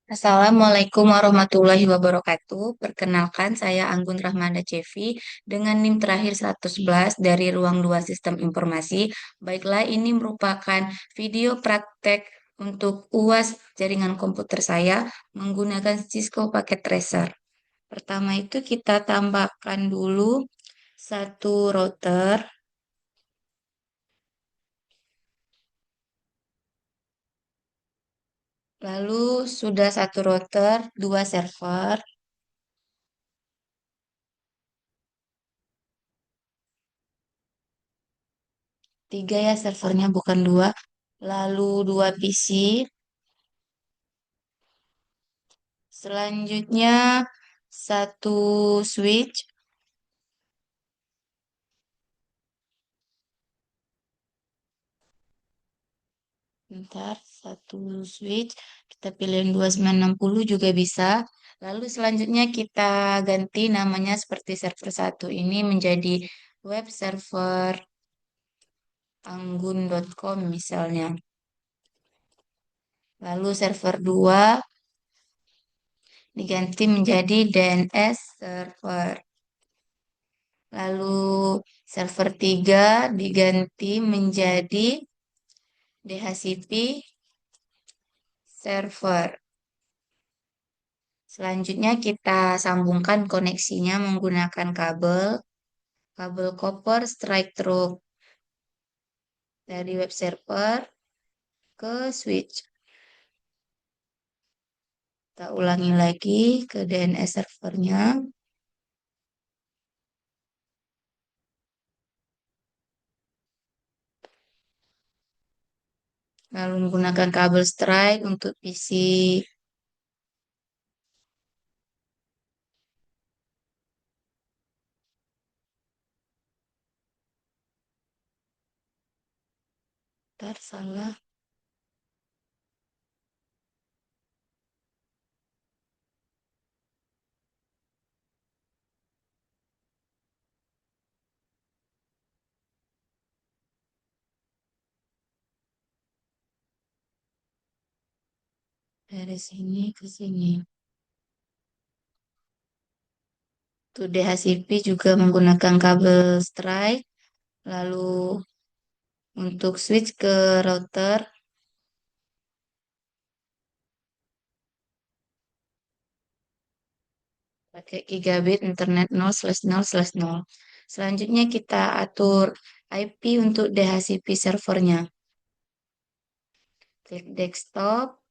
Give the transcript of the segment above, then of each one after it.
Assalamualaikum warahmatullahi wabarakatuh. Perkenalkan, saya Anggun Rahmanda Cevi dengan NIM terakhir 111 dari Ruang 2 Sistem Informasi. Baiklah, ini merupakan video praktek untuk UAS jaringan komputer saya menggunakan Cisco Packet Tracer. Pertama itu kita tambahkan dulu satu router, lalu sudah satu router, dua server, tiga ya servernya bukan dua, lalu dua PC. Selanjutnya satu switch, bentar, satu switch, kita pilih yang 2960 juga bisa. Lalu selanjutnya kita ganti namanya seperti server satu ini menjadi web server anggun.com misalnya. Lalu server 2 diganti menjadi DNS server. Lalu server 3 diganti menjadi DHCP server. Selanjutnya kita sambungkan koneksinya menggunakan kabel copper straight through dari web server ke switch. Kita ulangi lagi ke DNS servernya, lalu menggunakan kabel straight untuk PC. Ntar salah. Dari sini ke sini. Tuh DHCP juga menggunakan kabel straight, lalu untuk switch ke router pakai gigabit internet 0/0/0. Selanjutnya kita atur IP untuk DHCP servernya. Klik desktop,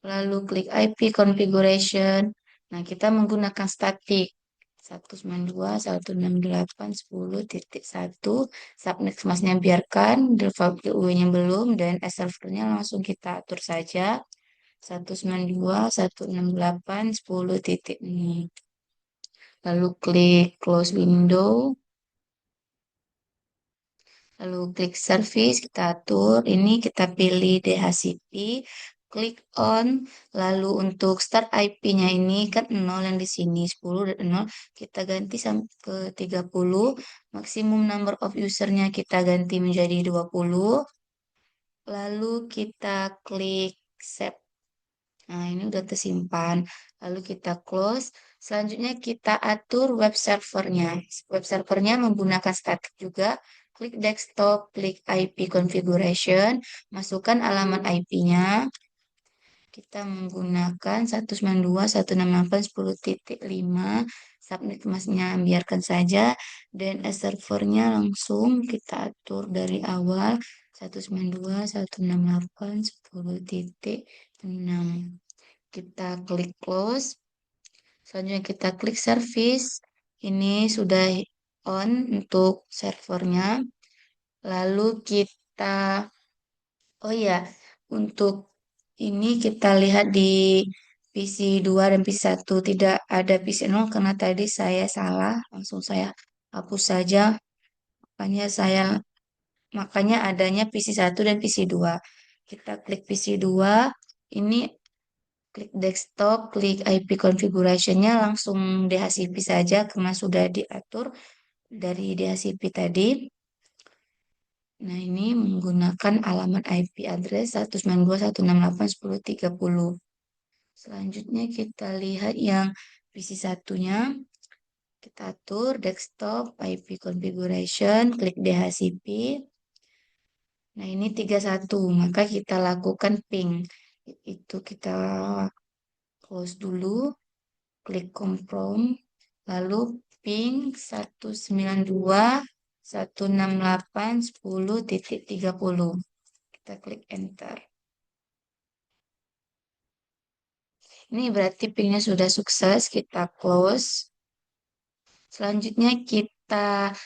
lalu klik IP configuration. Nah, kita menggunakan static 192.168.10.1. Subnet kemasnya biarkan, default GUI-nya belum, dan servernya langsung kita atur saja. 192.168.10 titik ini. Lalu klik close window, lalu klik service, kita atur. Ini kita pilih DHCP, klik on, lalu untuk start IP-nya ini kan 0 yang di sini, 10 dan 0, kita ganti sampai ke 30. Maksimum number of usernya kita ganti menjadi 20. Lalu kita klik save. Nah, ini udah tersimpan. Lalu kita close. Selanjutnya kita atur web servernya. Web servernya menggunakan static juga. Klik desktop, klik IP configuration, masukkan alamat IP-nya. Kita menggunakan 192.168.10.5. Subnet masnya biarkan saja. Dan servernya langsung kita atur dari awal 192.168.10.6. Kita klik close. Selanjutnya kita klik service. Ini sudah on untuk servernya. Lalu kita, oh ya, untuk ini kita lihat di PC 2 dan PC 1 tidak ada PC 0 karena tadi saya salah, langsung saya hapus saja. Makanya makanya adanya PC 1 dan PC 2. Kita klik PC 2, ini klik desktop, klik IP configuration-nya langsung DHCP saja karena sudah diatur dari DHCP tadi. Nah, ini menggunakan alamat IP address 192.168.10.30. Selanjutnya kita lihat yang PC satunya. Kita atur desktop IP configuration, klik DHCP. Nah, ini 31. Maka kita lakukan ping. Itu kita close dulu, klik confirm, lalu ping 192.168.10.30. Kita klik enter. Ini berarti pingnya sudah sukses, kita close. Selanjutnya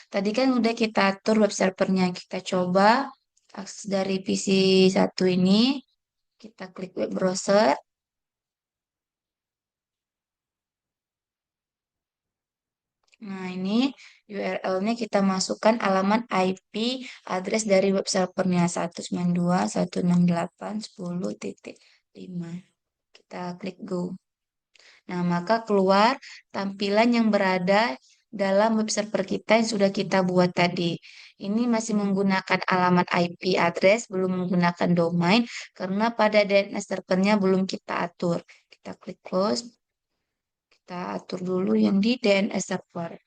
tadi kan udah kita atur web servernya. Kita coba akses dari PC satu ini, kita klik web browser. Nah, ini URL-nya kita masukkan alamat IP address dari web servernya 192.168.10.5. Kita klik go. Nah, maka keluar tampilan yang berada dalam web server kita yang sudah kita buat tadi. Ini masih menggunakan alamat IP address, belum menggunakan domain, karena pada DNS servernya belum kita atur. Kita klik close, kita atur dulu yang di DNS server.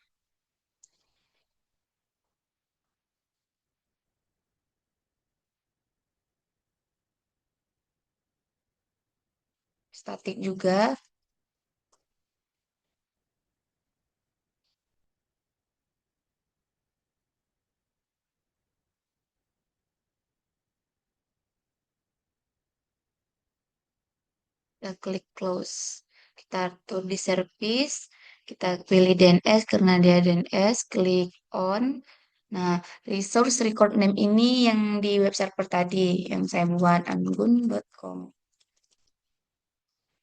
Statik juga. Kita klik close. Kita atur di service, kita pilih DNS karena dia DNS, klik on. Nah, resource record name ini yang di web server tadi, yang saya buat, anggun.com.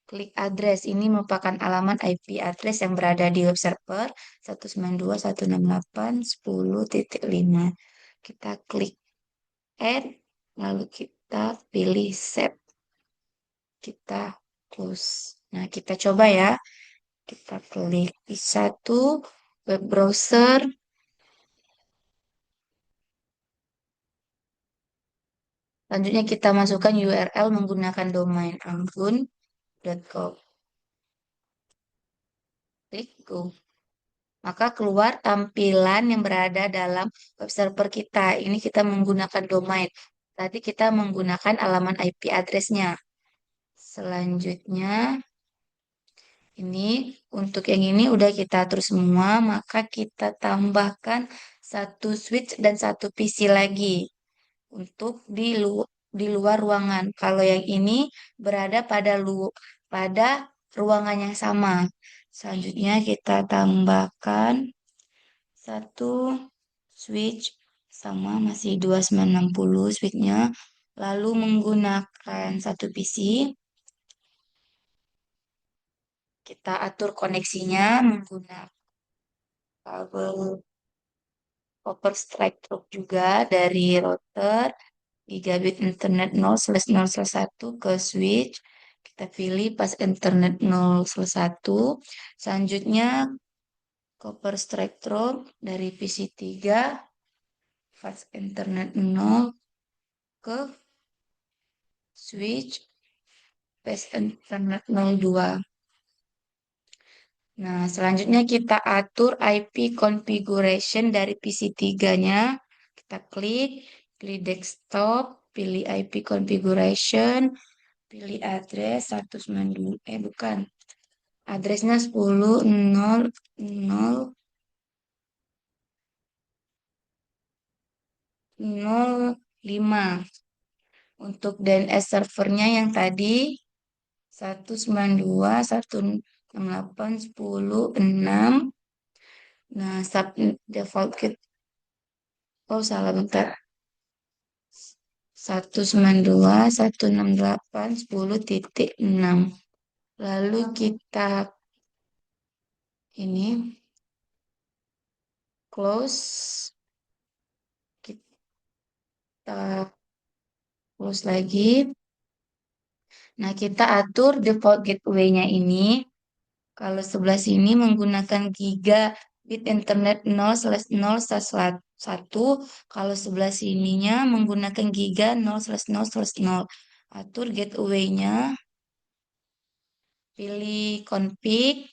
Klik address, ini merupakan alamat IP address yang berada di web server 192.168.10.5. Kita klik add, lalu kita pilih save, kita close. Nah, kita coba ya. Kita klik di satu web browser. Selanjutnya kita masukkan URL menggunakan domain anggun.com. Klik go. Maka keluar tampilan yang berada dalam web server kita. Ini kita menggunakan domain. Tadi kita menggunakan alamat IP address-nya. Selanjutnya, ini untuk yang ini udah kita atur semua, maka kita tambahkan satu switch dan satu PC lagi untuk di luar ruangan. Kalau yang ini berada pada ruangan yang sama. Selanjutnya kita tambahkan satu switch sama masih 2960 switchnya. Lalu menggunakan satu PC, kita atur koneksinya menggunakan kabel copper strike through juga dari router gigabit internet 0/0/1 ke switch. Kita pilih pas internet 0/1. Selanjutnya copper strike through dari PC 3 pas internet 0 ke switch pas internet 02. Nah, selanjutnya kita atur IP configuration dari PC 3-nya. Kita pilih desktop, pilih IP configuration, pilih address 192, bukan. Addressnya 10.0.0.05. Untuk DNS servernya yang tadi 192.168.10.6. Nah, sub default kit. Oh, salah bentar. 192.168.10.6. Lalu kita ini close. Kita close lagi. Nah, kita atur default gateway-nya ini. Kalau sebelah sini menggunakan gigabit internet 0/0/1. satu. Kalau sebelah sininya menggunakan giga 0/0/0. Atur gateway-nya, pilih config.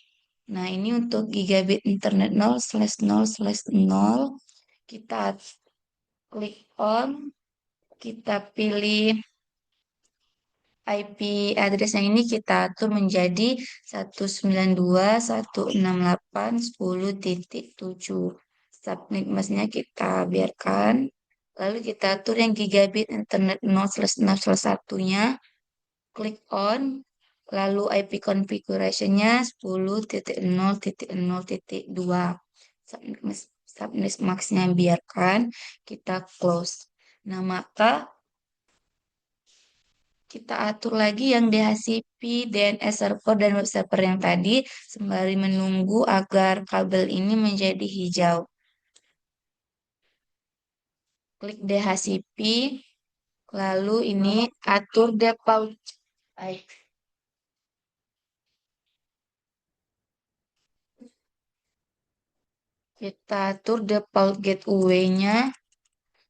Nah, ini untuk gigabit internet 0/0/0. Kita klik on, kita pilih IP address yang ini kita atur menjadi 192.168.10.7. Subnet masknya kita biarkan. Lalu kita atur yang gigabit internet 0/0/1-nya. Klik on. Lalu IP configuration-nya 10.0.0.2. Subnet masknya biarkan. Kita close. Nah, maka kita atur lagi yang DHCP, DNS server, dan web server yang tadi sembari menunggu agar kabel ini menjadi hijau. Klik DHCP, lalu ini atur default. Baik. Kita atur default gateway-nya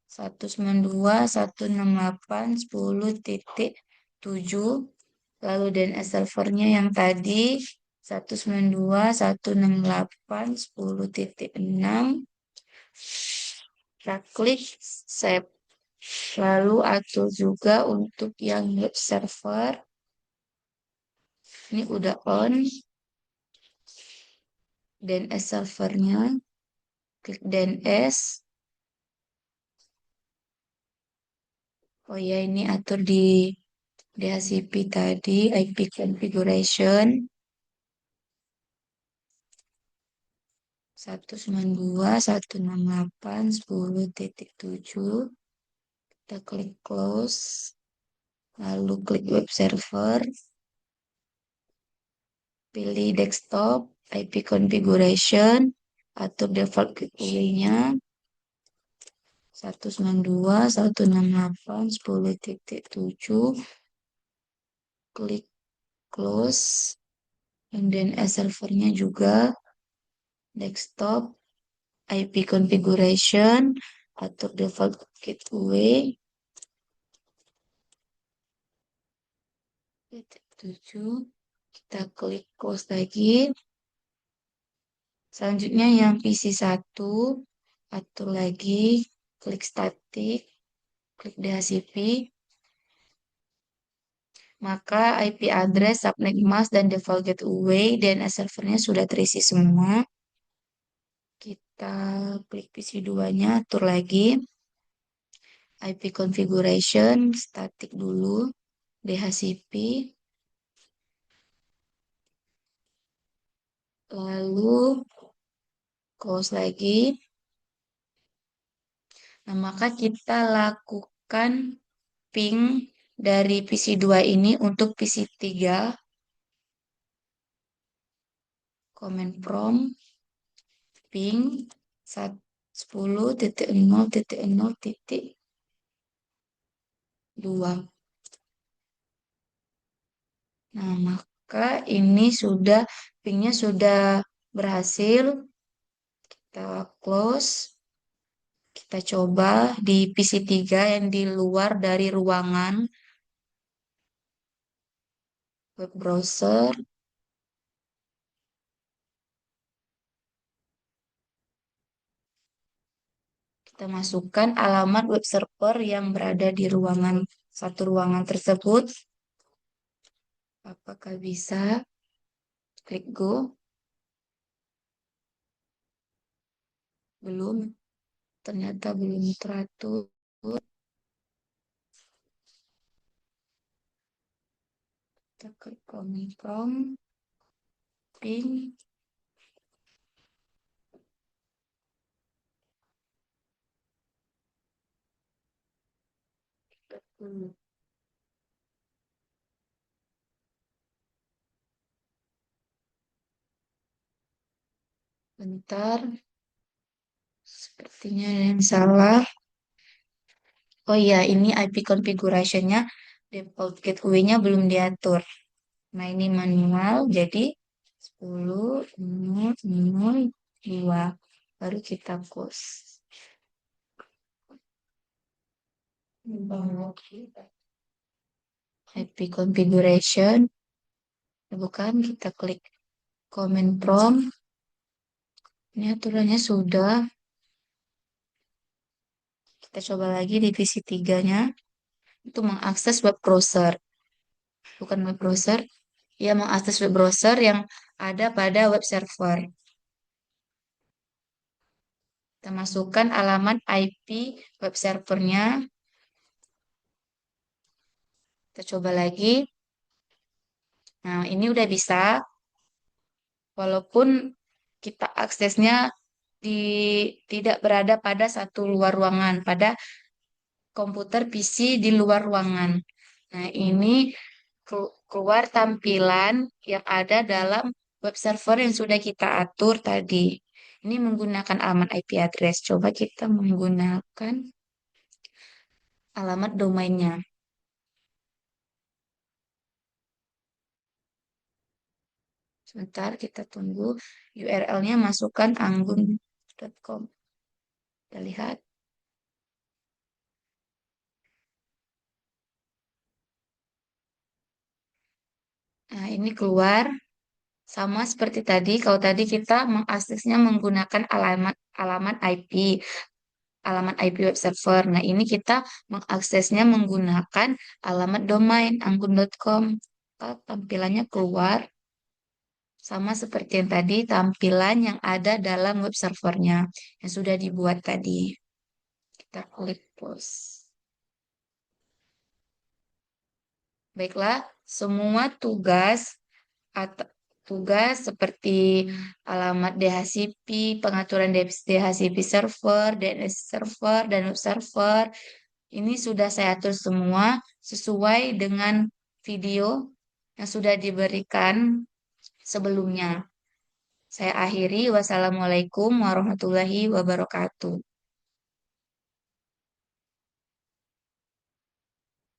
192.168.10.7. Lalu DNS servernya yang tadi 192.168.10.6. Kita klik save. Lalu atur juga untuk yang web server. Ini udah on. DNS servernya. Klik DNS. Oh ya, ini atur di DHCP tadi. IP configuration. 192.168.10.7. Kita klik close. Lalu klik web server. Pilih desktop, IP configuration, atur default gateway-nya 192.168.10.7. Klik close. Dan servernya juga desktop, IP configuration, atur default gateway 7. Kita klik close lagi. Selanjutnya yang PC1, atur lagi, klik static, klik DHCP. Maka IP address, subnet mask, dan default gateway DNS servernya sudah terisi semua. Kita klik PC2-nya, atur lagi. IP configuration, static dulu, DHCP. Lalu close lagi. Nah, maka kita lakukan ping dari PC2 ini untuk PC3. Command prompt ping 10.0.0.2. Nah, maka ini sudah pingnya sudah berhasil. Kita close. Kita coba di PC3 yang di luar dari ruangan web browser. Kita masukkan alamat web server yang berada di satu ruangan tersebut. Apakah bisa? Klik go. Belum. Ternyata belum teratur. Kita klik command prompt ping. Bentar, sepertinya ada yang salah. Oh iya, ini IP configuration-nya default gateway-nya belum diatur. Nah, ini manual, jadi 10.0.0.2. Baru kita close. IP configuration, bukan, kita klik command prompt. Ini aturannya sudah. Kita coba lagi divisi tiganya. Itu mengakses web browser. Bukan web browser. Ya, mengakses web browser yang ada pada web server. Kita masukkan alamat IP web servernya. Kita coba lagi. Nah, ini udah bisa. Walaupun kita aksesnya di, tidak berada pada satu luar ruangan, pada komputer PC di luar ruangan. Nah, ini keluar tampilan yang ada dalam web server yang sudah kita atur tadi. Ini menggunakan alamat IP address. Coba kita menggunakan alamat domainnya. Sebentar, kita tunggu. URL-nya masukkan anggun.com. Kita lihat. Nah, ini keluar. Sama seperti tadi, kalau tadi kita mengaksesnya menggunakan alamat alamat IP, alamat IP web server. Nah, ini kita mengaksesnya menggunakan alamat domain anggun.com. Tampilannya keluar sama seperti yang tadi, tampilan yang ada dalam web servernya yang sudah dibuat tadi. Kita klik close. Baiklah, semua atau tugas seperti alamat DHCP, pengaturan DHCP server, DNS server, dan web server, ini sudah saya atur semua sesuai dengan video yang sudah diberikan sebelumnya. Saya akhiri, wassalamualaikum warahmatullahi wabarakatuh.